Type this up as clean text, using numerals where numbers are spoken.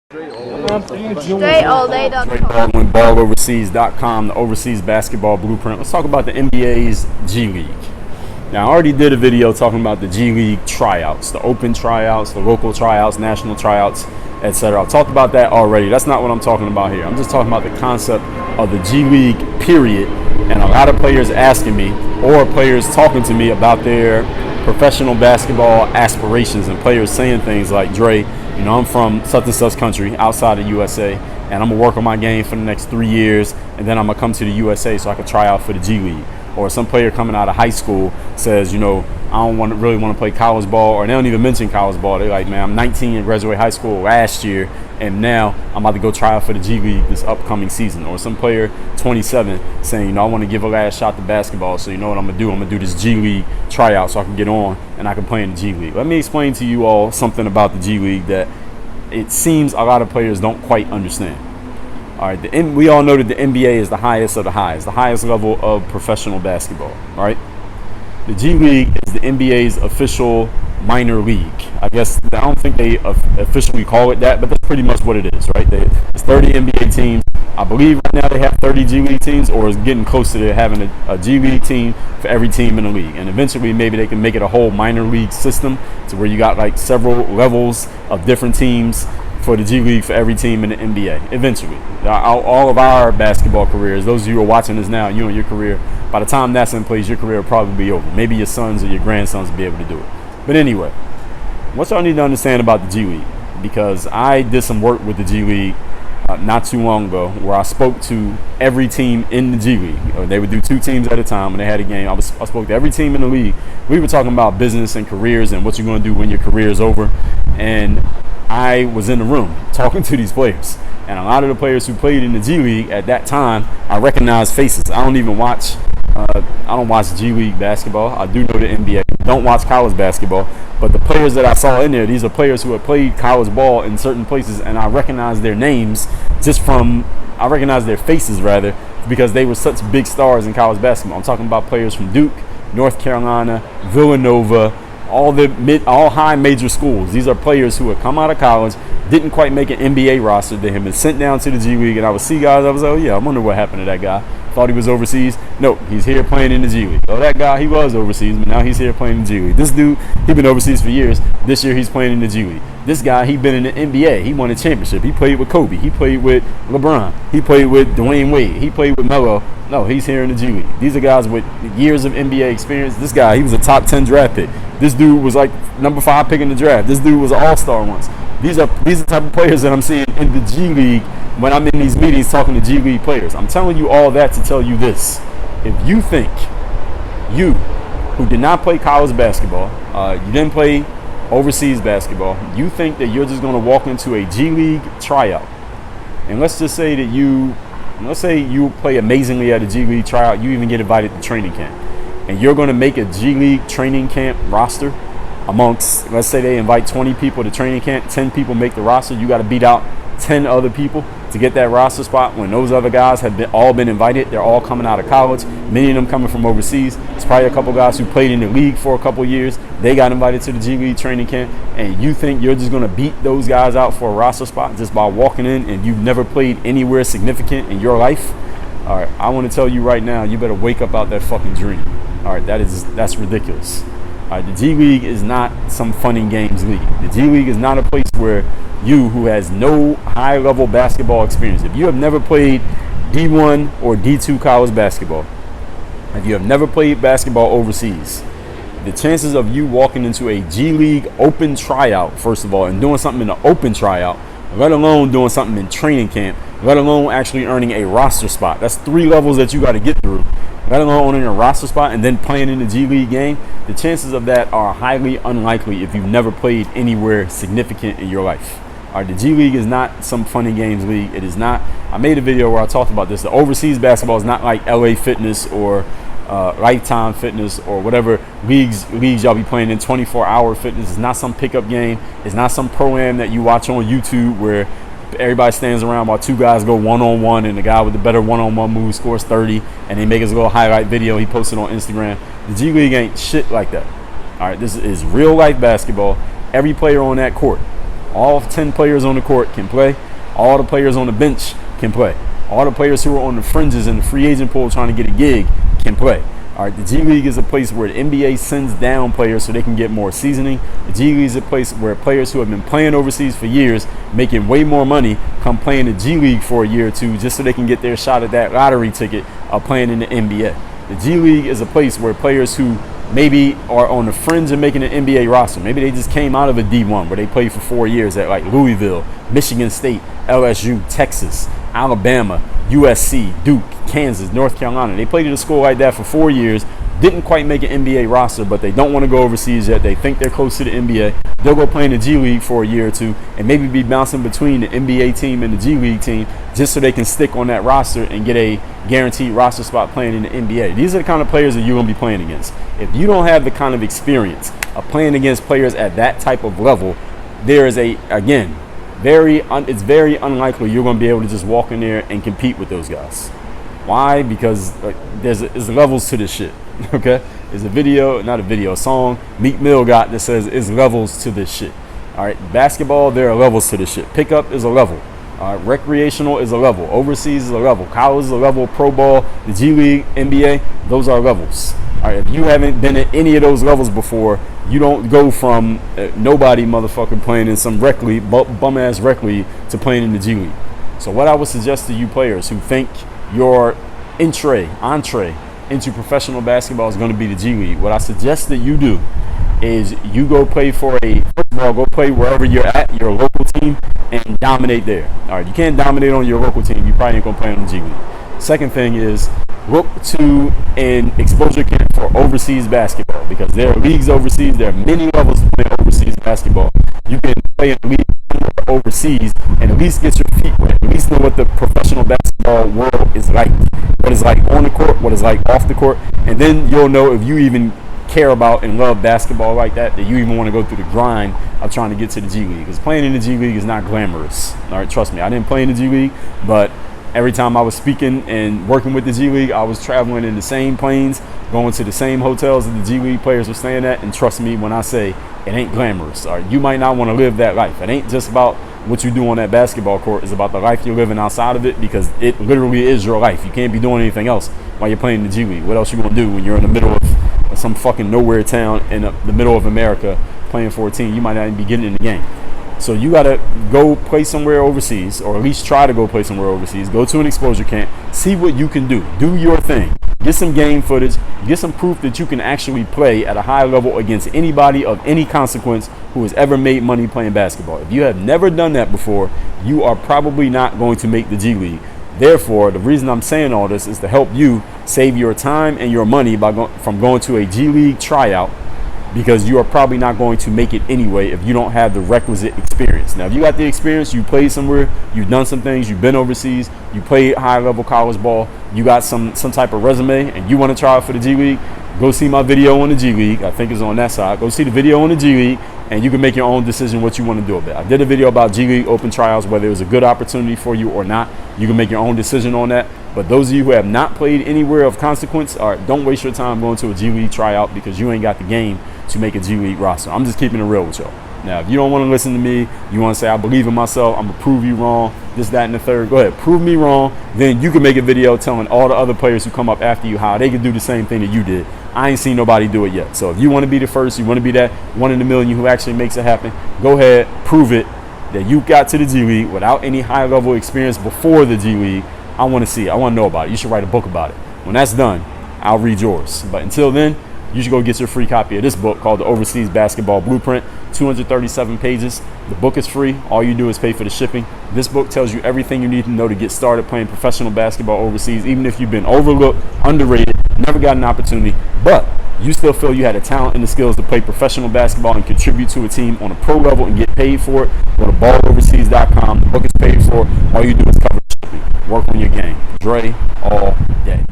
DreAllDay.com. Dre Baldwin, balloverseas.com, the overseas basketball blueprint. Let's talk about the NBA's G League. Now, I already did a video talking about the G League tryouts, the open tryouts, the local tryouts, national tryouts, etc. I've talked about that already. That's not what I'm talking about here. I'm just talking about the concept of the G League, period. And a lot of players asking me, or players talking to me about their professional basketball aspirations, and players saying things like, Dre, you know, I'm from such and such country outside of USA, and I'm going to work on my game for the next 3 years, and then I'm going to come to the USA so I can try out for the G League. Or some player coming out of high school says, you know, I don't really want to play college ball, or they don't even mention college ball. They're like, man, I'm 19 and graduated high school last year, and now I'm about to go try out for the G League this upcoming season. Or some player, 27, saying, you know, I want to give a last shot to basketball, so you know what I'm going to do? I'm going to do this G League tryout so I can get on and I can play in the G League. Let me explain to you all something about the G League that it seems a lot of players don't quite understand. All right, we all know that the NBA is the highest of the highest level of professional basketball, right? The G League is the NBA's official minor league. I guess I don't think they officially call it that, but that's pretty much what it is, right? It's 30 NBA teams. I believe right now they have 30 G League teams, or is getting closer to having a G League team for every team in the league. And eventually maybe they can make it a whole minor league system to where you got like several levels of different teams for the G League for every team in the NBA. Eventually, all of our basketball careers, those of you who are watching this now, you and your career, by the time that's in place, your career will probably be over. Maybe your sons or your grandsons will be able to do it. But anyway, what y'all need to understand about the G League, because I did some work with the G League not too long ago, where I spoke to every team in the G League. They would do 2 teams at a time when they had a game. I spoke to every team in the league. We were talking about business and careers and what you're going to do when your career is over. And I was in the room talking to these players. And a lot of the players who played in the G League at that time, I recognized faces. I don't watch G League basketball. I do know the NBA. Don't watch college basketball. But the players that I saw in there, these are players who have played college ball in certain places, and I recognize their names I recognize their faces rather, because they were such big stars in college basketball. I'm talking about players from Duke, North Carolina, Villanova, all high major schools. These are players who had come out of college, didn't quite make an NBA roster. They had been sent down to the G League, and I would see guys, I was like, oh yeah, I wonder what happened to that guy. Thought he was overseas. Nope, he's here playing in the G League. Oh, that guy, he was overseas, but now he's here playing in the G League. This dude, he been overseas for years. This year he's playing in the G League. This guy, he been in the NBA. He won a championship. He played with Kobe. He played with LeBron. He played with Dwayne Wade. He played with Melo. No, he's here in the G League. These are guys with years of NBA experience. This guy, he was a top 10 draft pick. This dude was like number 5 pick in the draft. This dude was an all-star once. These are the type of players that I'm seeing in the G League when I'm in these meetings talking to G League players. I'm telling you all that to tell you this. If you think, you who did not play college basketball, you didn't play overseas basketball, you think that you're just going to walk into a G League tryout, and let's say you play amazingly at a G League tryout, you even get invited to training camp, and you're going to make a G League training camp roster amongst, let's say they invite 20 people to training camp, 10 people make the roster, you got to beat out 10 other people to get that roster spot when those other guys have all been invited. They're all coming out of college, many of them coming from overseas. It's probably a couple guys who played in the league for a couple years. They got invited to the G League training camp, and you think you're just going to beat those guys out for a roster spot just by walking in, and you've never played anywhere significant in your life? All right, I want to tell you right now, you better wake up out that fucking dream. All right, that's ridiculous. All right, the G League is not some fun and games league. The G League is not a place where you, who has no high-level basketball experience, if you have never played D1 or D2 college basketball, if you have never played basketball overseas, the chances of you walking into a G League open tryout, first of all, and doing something in an open tryout, let alone doing something in training camp, let alone actually earning a roster spot. That's 3 levels that you got to get through. Let alone earning a roster spot and then playing in the G League game. The chances of that are highly unlikely if you've never played anywhere significant in your life. All right, the G League is not some funny games league. It is not. I made a video where I talked about this. The overseas basketball is not like LA Fitness or Lifetime Fitness or whatever leagues y'all be playing in. 24-hour fitness. It's not some pickup game. It's not some pro-am that you watch on YouTube where everybody stands around while 2 guys go one-on-one, and the guy with the better one-on-one move scores 30, and they make his little highlight video he posted on Instagram. The G League ain't shit like that. All right, this is real life basketball. Every player on that court All 10 players on the court can play. All the players on the bench can play. All the players who are on the fringes in the free agent pool trying to get a gig can play. All right, the G League is a place where the NBA sends down players so they can get more seasoning. The G League is a place where players who have been playing overseas for years, making way more money, come play in the G League for a year or two just so they can get their shot at that lottery ticket of playing in the NBA. The G League is a place where players who maybe are on the fringe of making an NBA roster, maybe they just came out of a D1 where they played for 4 years at like Louisville, Michigan State, LSU, Texas, Alabama, USC, Duke, Kansas, North Carolina. They played at a school like that for 4 years, didn't quite make an NBA roster, but they don't want to go overseas yet. They think they're close to the NBA. They'll go play in the G League for a year or two and maybe be bouncing between the NBA team and the G League team just so they can stick on that roster and get a guaranteed roster spot playing in the NBA. These are the kind of players that you're going to be playing against. If you don't have the kind of experience of playing against players at that type of level, there is it's very unlikely you're going to be able to just walk in there and compete with those guys. Why? Because there's levels to this shit. Okay, there's a song Meek Mill got that says it's levels to this shit. All right, basketball, there are levels to this shit. Pickup is a level. Recreational is a level. Overseas is a level. College is a level. Pro ball, the G League, NBA, those are levels. All right, if you haven't been at any of those levels before, you don't go from nobody motherfucking playing in some rec league, bum ass rec league, to playing in the G League. So what I would suggest to you players who think your entree into professional basketball is going to be the G League, what I suggest that you do is you go play first of all, go play wherever you're at, your local team, and dominate there. All right, you can't dominate on your local team. You probably ain't going to play on the G League. Second thing is look to an exposure camp for overseas basketball, because there are leagues overseas. There are many levels to play overseas basketball. You can play in a league overseas and at least get your feet wet, at least know what the professional basketball world is like, what it's like on the court, what it's like off the court, and then you'll know if you even care about and love basketball like that you even want to go through the grind of trying to get to the G League. Because playing in the G League is not glamorous. All right, trust me, I didn't play in the G League, but every time I was speaking and working with the G League, I was traveling in the same planes, going to the same hotels that the G League players were staying at. And trust me when I say it ain't glamorous. All right, you might not want to live that life. It ain't just about what you do on that basketball court. It's about the life you're living outside of it, because it literally is your life. You can't be doing anything else while you're playing the G League. What else you gonna do when you're in the middle of some fucking nowhere town in the middle of America playing for a team? You might not even be getting in the game. So you got to go play somewhere overseas, or at least try to go play somewhere overseas. Go to an exposure camp. See what you can do. Do your thing. Get some game footage. Get some proof that you can actually play at a high level against anybody of any consequence who has ever made money playing basketball. If you have never done that before, you are probably not going to make the G League. Therefore, the reason I'm saying all this is to help you save your time and your money from going to a G League tryout, because you are probably not going to make it anyway if you don't have the requisite experience. Now, if you got the experience, you played somewhere, you've done some things, you've been overseas, you played high-level college ball, you got some type of resume, and you want to try out for the G League, go see my video on the G League. I think it's on that side. Go see the video on the G League, and you can make your own decision what you want to do with it. I did a video about G League open trials, whether it was a good opportunity for you or not. You can make your own decision on that. But those of you who have not played anywhere of consequence, don't waste your time going to a G League tryout, because you ain't got the game to make a G League roster. I'm just keeping it real with y'all. Now, if you don't want to listen to me, you want to say I believe in myself, I'm going to prove you wrong, this, that, and the third, go ahead, prove me wrong. Then you can make a video telling all the other players who come up after you how they can do the same thing that you did. I ain't seen nobody do it yet. So if you want to be the first, you want to be that 1 in a million who actually makes it happen, go ahead, prove it that you got to the G League without any high-level experience before the G League. I want to see it. I want to know about it. You should write a book about it. When that's done, I'll read yours. But until then, you should go get your free copy of this book called The Overseas Basketball Blueprint, 237 pages. The book is free. All you do is pay for the shipping. This book tells you everything you need to know to get started playing professional basketball overseas, even if you've been overlooked, underrated, never got an opportunity, but you still feel you had the talent and the skills to play professional basketball and contribute to a team on a pro level and get paid for it. Go to balloverseas.com. The book is paid for. All you do is cover shipping. Work on your game. Dre all day.